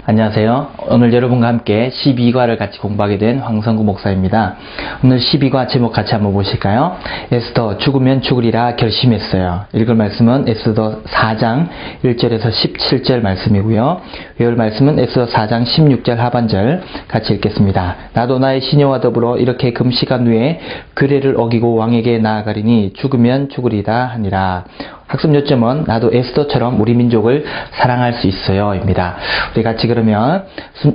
안녕하세요. 오늘 여러분과 함께 12과를 같이 공부하게 된 황성구 목사입니다. 오늘 12과 제목 같이 한번 보실까요? 에스더 죽으면 죽으리라 결심했어요. 읽을 말씀은 에스더 4장 1절에서 17절 말씀이고요. 외울 말씀은 에스더 4장 16절 하반절 같이 읽겠습니다. 나도 나의 시녀와 더불어 이렇게 금시간 후에 규례를 어기고 왕에게 나아가리니 죽으면 죽으리라 하니라. 학습 요점은 나도 에스더처럼 우리 민족을 사랑할 수 있어요 입니다. 우리 같이 그러면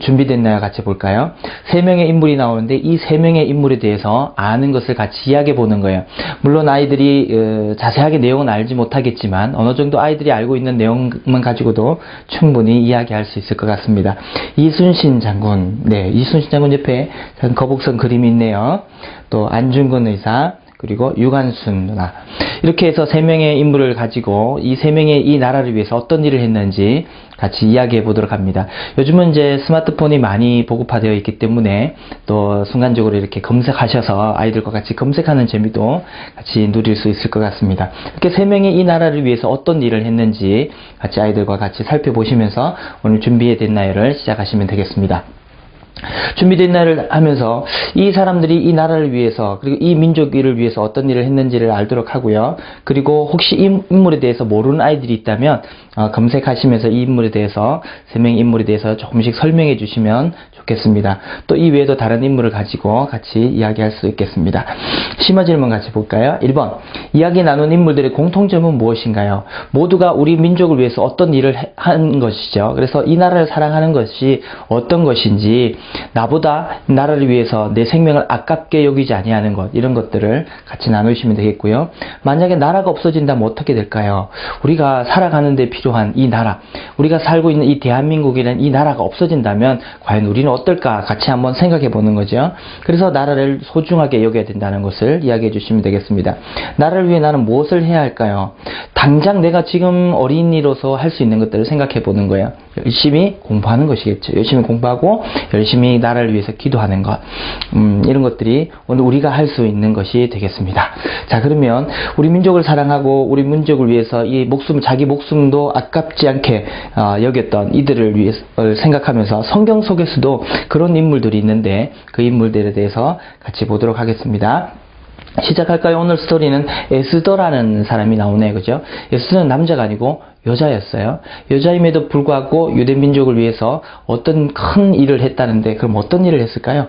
준비됐나요? 같이 볼까요? 세 명의 인물이 나오는데 이 세 명의 인물에 대해서 아는 것을 같이 이야기해 보는 거예요. 물론 아이들이 자세하게 내용은 알지 못하겠지만 어느 정도 아이들이 알고 있는 내용만 가지고도 충분히 이야기할 수 있을 것 같습니다. 이순신 장군, 이순신 장군 옆에 거북선 그림이 있네요. 또 안중근 의사, 그리고 유관순 누나. 이렇게 해서 세 명의 인물을 가지고 이 세 명의 이 나라를 위해서 어떤 일을 했는지 같이 이야기해 보도록 합니다. 요즘은 이제 스마트폰이 많이 보급화되어 있기 때문에 또 순간적으로 이렇게 검색하셔서 아이들과 같이 검색하는 재미도 같이 누릴 수 있을 것 같습니다. 이렇게 세 명이 이 나라를 위해서 어떤 일을 했는지 같이 아이들과 같이 살펴보시면서 오늘 준비해 됐나요를 시작하시면 되겠습니다. 준비된 날을 하면서 이 사람들이 이 나라를 위해서 그리고 이 민족을 위해서 어떤 일을 했는지를 알도록 하고요. 그리고 혹시 이 인물에 대해서 모르는 아이들이 있다면 검색하시면서 이 인물에 대해서 세 명의 인물에 대해서 조금씩 설명해 주시면 좋겠습니다. 또 이 외에도 다른 인물을 가지고 같이 이야기할 수 있겠습니다. 심화 질문 같이 볼까요? 1번 이야기 나눈 인물들의 공통점은 무엇인가요? 모두가 우리 민족을 위해서 어떤 일을 한 것이죠. 그래서 이 나라를 사랑하는 것이 어떤 것인지 나보다 나라를 위해서 내 생명을 아깝게 여기지 아니하는 것, 이런 것들을 같이 나누시면 되겠고요. 만약에 나라가 없어진다면 어떻게 될까요? 우리가 살아가는 데 필요한 이 나라, 우리가 살고 있는 이 대한민국이라는 이 나라가 없어진다면 과연 우리는 어떨까 같이 한번 생각해 보는 거죠. 그래서 나라를 소중하게 여겨야 된다는 것을 이야기해 주시면 되겠습니다. 나라를 위해 나는 무엇을 해야 할까요? 당장 내가 지금 어린이로서 할 수 있는 것들을 생각해 보는 거예요. 열심히 공부하는 것이겠죠. 열심히 공부하고 열심히 나라를 위해서 기도하는 것, 이런 것들이 오늘 우리가 할 수 있는 것이 되겠습니다. 자, 그러면 우리 민족을 사랑하고 우리 민족을 위해서 이 목숨, 자기 목숨도 아깝지 않게 여겼던 이들을 위해서 생각하면서 성경 속에서도 그런 인물들이 있는데 그 인물들에 대해서 같이 보도록 하겠습니다. 시작할까요? 오늘 스토리는 에스더라는 사람이 나오네요. 그죠? 에스더는 남자가 아니고 여자였어요. 여자임에도 불구하고 유대 민족을 위해서 어떤 큰 일을 했다는데 그럼 어떤 일을 했을까요?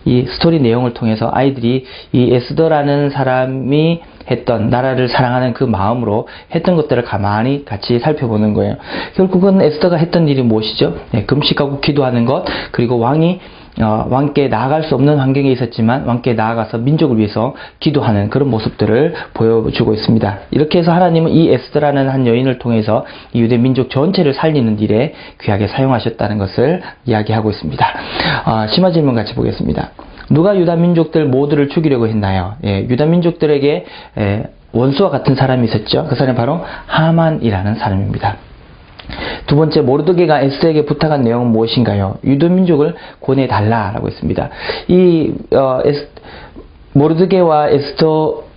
이 스토리 내용을 통해서 아이들이 이 에스더라는 사람이 했던 나라를 사랑하는 그 마음으로 했던 것들을 가만히 같이 살펴보는 거예요. 결국은 에스더가 했던 일이 무엇이죠? 금식하고 기도하는 것, 그리고 왕께 나아갈 수 없는 환경에 있었지만 왕께 나아가서 민족을 위해서 기도하는 그런 모습들을 보여주고 있습니다. 이렇게 해서 하나님은 이 에스더라는 한 여인을 통해서 이 유대 민족 전체를 살리는 일에 귀하게 사용하셨다는 것을 이야기하고 있습니다. 심화 질문 같이 보겠습니다. 누가 유다 민족들 모두를 죽이려고 했나요? 유다 민족들에게 원수와 같은 사람이 있었죠. 그 사람이 바로 하만이라는 사람입니다. 두 번째, 모르드게가 에스더에게 부탁한 내용은 무엇인가요? 유대 민족을 권해달라라고 했습니다. 모르드게와 에스더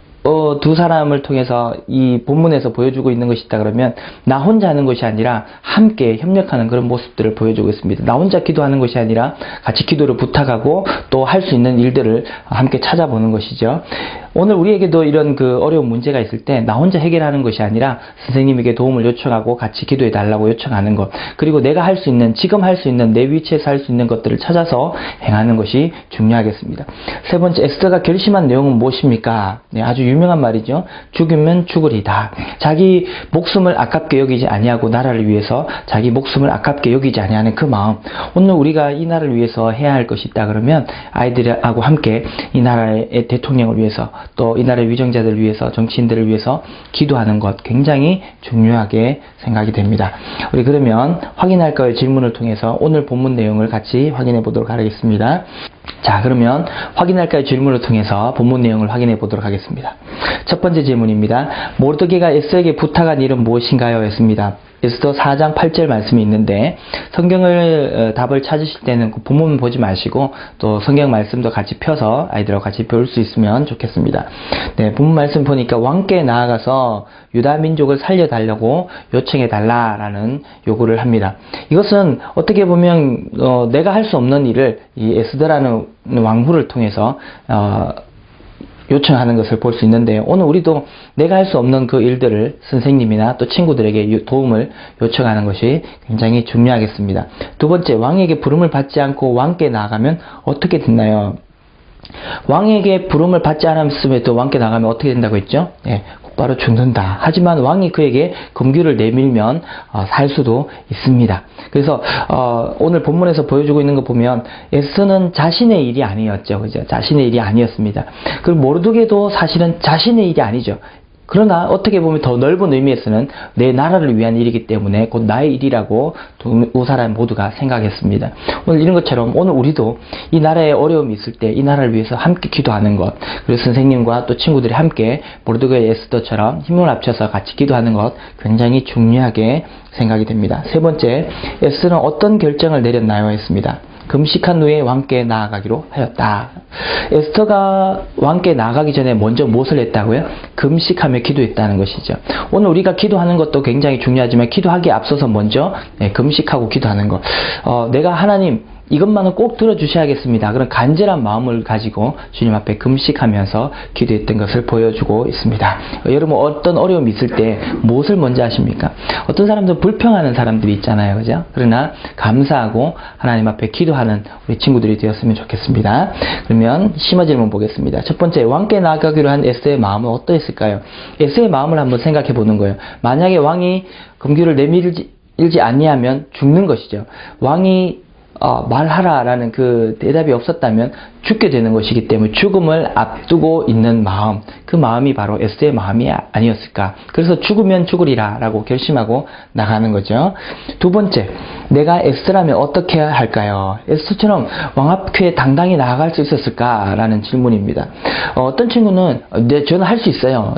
두 사람을 통해서 이 본문에서 보여주고 있는 것이 있다 그러면 나 혼자 하는 것이 아니라 함께 협력하는 그런 모습들을 보여주고 있습니다. 나 혼자 기도하는 것이 아니라 같이 기도를 부탁하고 또 할 수 있는 일들을 함께 찾아보는 것이죠. 오늘 우리에게도 이런 어려운 문제가 있을 때 나 혼자 해결하는 것이 아니라 선생님에게 도움을 요청하고 같이 기도해 달라고 요청하는 것, 그리고 내가 할 수 있는, 지금 할 수 있는, 내 위치에서 할 수 있는 것들을 찾아서 행하는 것이 중요하겠습니다. 세 번째, 에스더가 결심한 내용은 무엇입니까? 아주 유명한 말이죠. 죽으면 죽으리다. 자기 목숨을 아깝게 여기지 아니하고 나라를 위해서 자기 목숨을 아깝게 여기지 아니하는 그 마음. 오늘 우리가 이 나라를 위해서 해야 할 것이 있다 그러면 아이들하고 함께 이 나라의 대통령을 위해서 또 이 나라의 위정자들을 위해서, 정치인들을 위해서 기도하는 것 굉장히 중요하게 생각이 됩니다. 우리 그러면 확인할까요? 질문을 통해서 오늘 본문 내용을 같이 확인해 보도록 하겠습니다. 자, 그러면 확인할까요? 질문을 통해서 본문 내용을 확인해 보도록 하겠습니다. 첫 번째 질문입니다. 모르드게가 에스더에게 부탁한 일은 무엇인가요? 했습니다. 에스더 4장 8절 말씀이 있는데 성경을 답을 찾으실 때는 그 본문 보지 마시고 또 성경 말씀도 같이 펴서 아이들하고 같이 배울 수 있으면 좋겠습니다. 네, 본문 말씀 보니까 왕께 나아가서 유다 민족을 살려달라고 요청해 달라라는 요구를 합니다. 이것은 어떻게 보면 내가 할 수 없는 일을 이 에스더라는 왕후를 통해서 요청하는 것을 볼 수 있는데요. 오늘 우리도 내가 할 수 없는 그 일들을 선생님이나 또 친구들에게 도움을 요청하는 것이 굉장히 중요하겠습니다. 두 번째, 왕에게 부름을 받지 않고 왕께 나아가면 어떻게 됐나요? 왕에게 부름을 받지 않았음에도 왕께 나가면 어떻게 된다고 했죠? 예, 곧바로 죽는다. 하지만 왕이 그에게 금규를 내밀면 살 수도 있습니다. 그래서 오늘 본문에서 보여주고 있는 거 보면 에스더는 자신의 일이 아니었죠. 그죠? 자신의 일이 아니었습니다. 그리고 모르드게도 사실은 자신의 일이 아니죠. 그러나 어떻게 보면 더 넓은 의미에서는 내 나라를 위한 일이기 때문에 곧 나의 일이라고 두 사람 모두가 생각했습니다. 오늘 이런 것처럼 오늘 우리도 이 나라에 어려움이 있을 때 이 나라를 위해서 함께 기도하는 것, 그리고 선생님과 또 친구들이 함께 모르드게 에스더처럼 힘을 합쳐서 같이 기도하는 것 굉장히 중요하게 생각이 됩니다. 세 번째, 에스더는 어떤 결정을 내렸나요? 했습니다. 금식한 후에 왕께 나아가기로 하였다. 에스더가 왕께 나아가기 전에 먼저 무엇을 했다고요? 금식하며 기도했다는 것이죠. 오늘 우리가 기도하는 것도 굉장히 중요하지만 기도하기에 앞서서 먼저 금식하고 기도하는 것. 내가 하나님 이것만은 꼭 들어주셔야겠습니다. 그런 간절한 마음을 가지고 주님 앞에 금식하면서 기도했던 것을 보여주고 있습니다. 여러분 어떤 어려움이 있을 때 무엇을 먼저 하십니까? 어떤 사람들은 불평하는 사람들이 있잖아요. 그죠? 그러나 감사하고 하나님 앞에 기도하는 우리 친구들이 되었으면 좋겠습니다. 그러면 심화 질문 보겠습니다. 첫 번째, 왕께 나아가기로 한 에스더의 마음은 어떠했을까요? 에스더의 마음을 한번 생각해 보는 거예요. 만약에 왕이 금규를 내밀지 아니하면 죽는 것이죠. 왕이 말하라라는 그 대답이 없었다면 죽게 되는 것이기 때문에 죽음을 앞두고 있는 마음, 그 마음이 바로 에스더의 마음이 아니었을까. 그래서 죽으면 죽으리라 라고 결심하고 나가는 거죠. 두 번째, 내가 에스더라면 어떻게 할까요? 에스더처럼 왕 앞에 당당히 나아갈 수 있었을까라는 질문입니다. 어떤 친구는 저는 할 수 있어요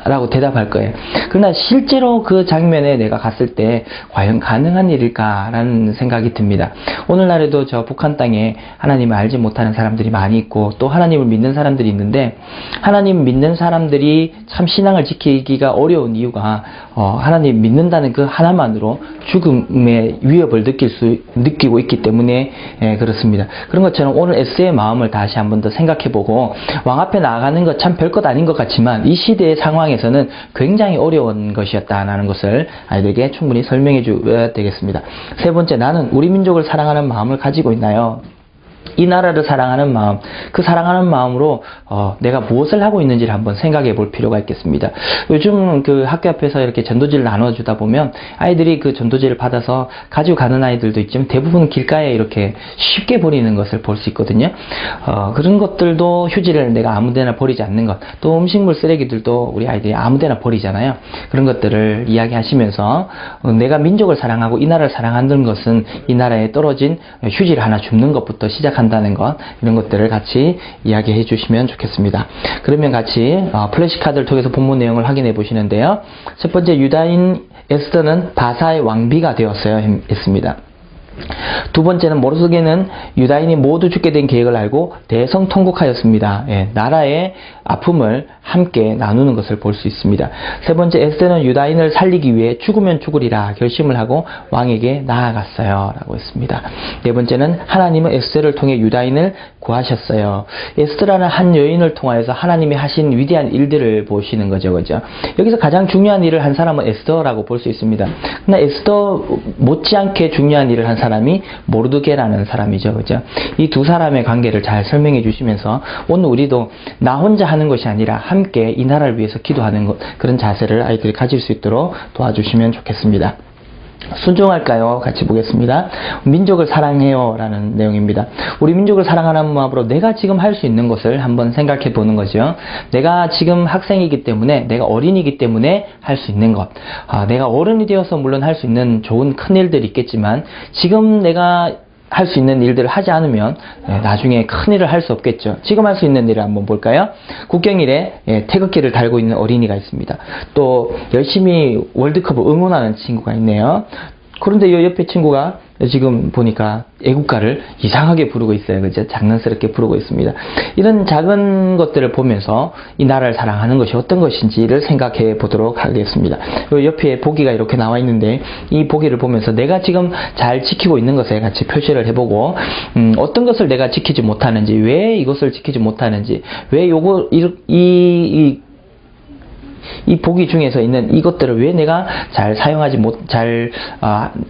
라고 대답할 거예요. 그러나 실제로 그 장면에 내가 갔을 때 과연 가능한 일일까라는 생각이 듭니다. 오늘날에도 저 북한 땅에 하나님을 알지 못하는 사람들이 많이 있고 또 하나님을 믿는 사람들이 있는데 하나님 믿는 사람들이 참 신앙을 지키기가 어려운 이유가 하나님 믿는다는 그 하나만으로 죽음의 위협을 느끼고 있기 때문에 그렇습니다. 그런 것처럼 오늘 에스더의 마음을 다시 한 번 더 생각해보고 왕 앞에 나아가는 것 참 별것 아닌 것 같지만 이 시대의 상황에서는 굉장히 어려운 것이었다는 것을 아이들에게 충분히 설명해 줘야 되겠습니다. 세 번째, 나는 우리 민족을 사랑하는 마음을 가지고 있나요? 이 나라를 사랑하는 마음, 그 사랑하는 마음으로 내가 무엇을 하고 있는지를 한번 생각해 볼 필요가 있겠습니다. 요즘 그 학교 앞에서 이렇게 전도지를 나눠주다 보면 아이들이 그 전도지를 받아서 가지고 가는 아이들도 있지만 대부분 길가에 이렇게 쉽게 버리는 것을 볼 수 있거든요. 그런 것들도 휴지를 내가 아무데나 버리지 않는 것, 또 음식물 쓰레기들도 우리 아이들이 아무데나 버리잖아요. 그런 것들을 이야기하시면서 내가 민족을 사랑하고 이 나라를 사랑하는 것은 이 나라에 떨어진 휴지를 하나 줍는 것부터 시작한다는 것, 이런 것들을 같이 이야기해 주시면 좋겠습니다. 그러면 같이 플래시카드를 통해서 본문 내용을 확인해 보시는데요. 첫 번째, 유다인 에스더는 바사의 왕비가 되었어요 했습니다. 두 번째는 모르드게는 유다인이 모두 죽게 된 계획을 알고 대성통곡하였습니다. 나라의 아픔을 함께 나누는 것을 볼 수 있습니다. 세 번째, 에스더는 유다인을 살리기 위해 죽으면 죽으리라 결심을 하고 왕에게 나아갔어요 라고 했습니다. 네 번째는 하나님은 에스더를 통해 유다인을 구하셨어요. 에스더라는 한 여인을 통하여서 하나님이 하신 위대한 일들을 보시는 거죠. 그죠? 여기서 가장 중요한 일을 한 사람은 에스더라고 볼 수 있습니다. 그러나 에스더 못지않게 중요한 일을 한 사람이 모르드게라는 사람이죠. 그죠? 이 두 사람의 관계를 잘 설명해 주시면서 오늘 우리도 나 혼자 하는 것이 아니라 함께 이 나라를 위해서 기도하는 것, 그런 자세를 아이들이 가질 수 있도록 도와주시면 좋겠습니다. 순종할까요? 같이 보겠습니다. 민족을 사랑해요 라는 내용입니다. 우리 민족을 사랑하는 마음으로 내가 지금 할 수 있는 것을 한번 생각해 보는 거죠. 내가 지금 학생이기 때문에, 내가 어린이기 때문에 할 수 있는 것, 내가 어른이 되어서 물론 할 수 있는 좋은 큰 일들이 있겠지만 지금 내가 할 수 있는 일들을 하지 않으면 나중에 큰 일을 할 수 없겠죠. 지금 할 수 있는 일을 한번 볼까요? 국경일에 태극기를 달고 있는 어린이가 있습니다. 또 열심히 월드컵을 응원하는 친구가 있네요. 그런데 이 옆에 친구가 지금 보니까 애국가를 이상하게 부르고 있어요. 그죠? 장난스럽게 부르고 있습니다. 이런 작은 것들을 보면서 이 나라를 사랑하는 것이 어떤 것인지를 생각해 보도록 하겠습니다. 요 옆에 보기가 이렇게 나와 있는데 이 보기를 보면서 내가 지금 잘 지키고 있는 것에 같이 표시를 해보고 어떤 것을 내가 지키지 못하는지, 왜 이것을 지키지 못하는지, 왜 이 보기 중에서 있는 이것들을 왜 내가 잘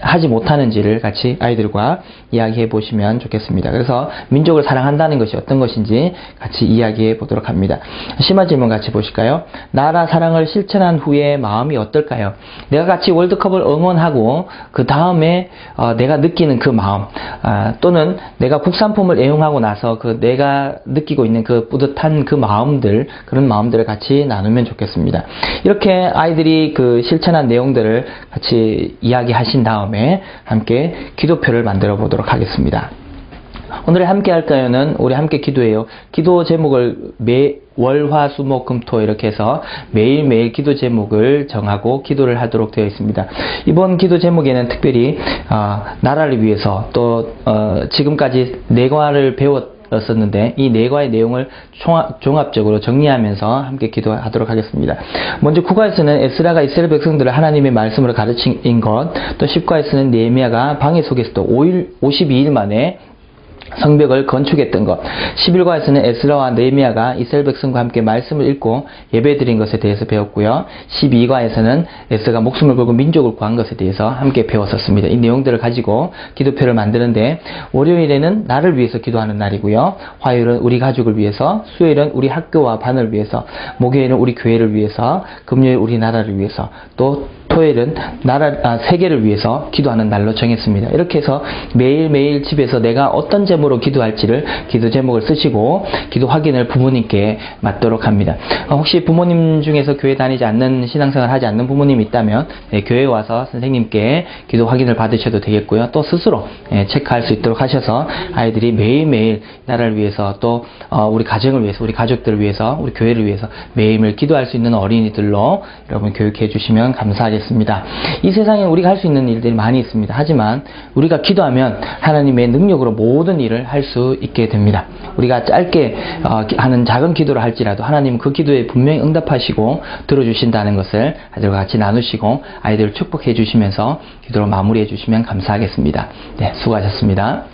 하지 못하는지를 같이 아이들과 이야기해 보시면 좋겠습니다. 그래서 민족을 사랑한다는 것이 어떤 것인지 같이 이야기해 보도록 합니다. 심화 질문 같이 보실까요? 나라 사랑을 실천한 후에 마음이 어떨까요? 내가 같이 월드컵을 응원하고 그 다음에 내가 느끼는 그 마음, 또는 내가 국산품을 애용하고 나서 내가 느끼고 있는 그 뿌듯한 그 마음들, 그런 마음들을 같이 나누면 좋겠습니다. 이렇게 아이들이 그 실천한 내용들을 같이 이야기하신 다음에 함께 기도표를 만들어 보도록 하겠습니다. 오늘 함께 할까요는 우리 함께 기도해요. 기도 제목을 월, 화, 수, 목, 금, 토 이렇게 해서 매일매일 기도 제목을 정하고 기도를 하도록 되어 있습니다. 이번 기도 제목에는 특별히 나라를 위해서 또 지금까지 내과를 배웠었는데 이 내과의 내용을 종합적으로 정리하면서 함께 기도하도록 하겠습니다. 먼저 9과에서는 에스라가 이스라엘 백성들을 하나님의 말씀으로 가르친 것, 또 10과에서는 느헤미야가 방해 속에서도 52일 만에 성벽을 건축했던 것, 11과에서는 에스라와 느헤미야가 이스라엘 백성과 함께 말씀을 읽고 예배드린 것에 대해서 배웠고요. 12과에서는 에스라가 목숨을 걸고 민족을 구한 것에 대해서 함께 배웠었습니다. 이 내용들을 가지고 기도표를 만드는데 월요일에는 나를 위해서 기도하는 날이고요. 화요일은 우리 가족을 위해서, 수요일은 우리 학교와 반을 위해서, 목요일은 우리 교회를 위해서, 금요일 우리 나라를 위해서, 또 토요일은 세계를 위해서 기도하는 날로 정했습니다. 이렇게 해서 매일매일 집에서 내가 어떤 제목으로 기도할지를 기도 제목을 쓰시고 기도 확인을 부모님께 맡도록 합니다. 혹시 부모님 중에서 교회 다니지 않는, 신앙생활 하지 않는 부모님이 있다면 교회에 와서 선생님께 기도 확인을 받으셔도 되겠고요. 또 스스로 체크할 수 있도록 하셔서 아이들이 매일매일 나라를 위해서, 또 우리 가정을 위해서, 우리 가족들을 위해서, 우리 교회를 위해서 매일매일 기도할 수 있는 어린이들로 여러분 교육해 주시면 감사하겠습니다. 이 세상에 우리가 할 수 있는 일들이 많이 있습니다. 하지만 우리가 기도하면 하나님의 능력으로 모든 일을 할 수 있게 됩니다. 우리가 짧게 하는 작은 기도를 할지라도 하나님은 그 기도에 분명히 응답하시고 들어주신다는 것을 아이들과 같이 나누시고 아이들을 축복해 주시면서 기도로 마무리해 주시면 감사하겠습니다. 네, 수고하셨습니다.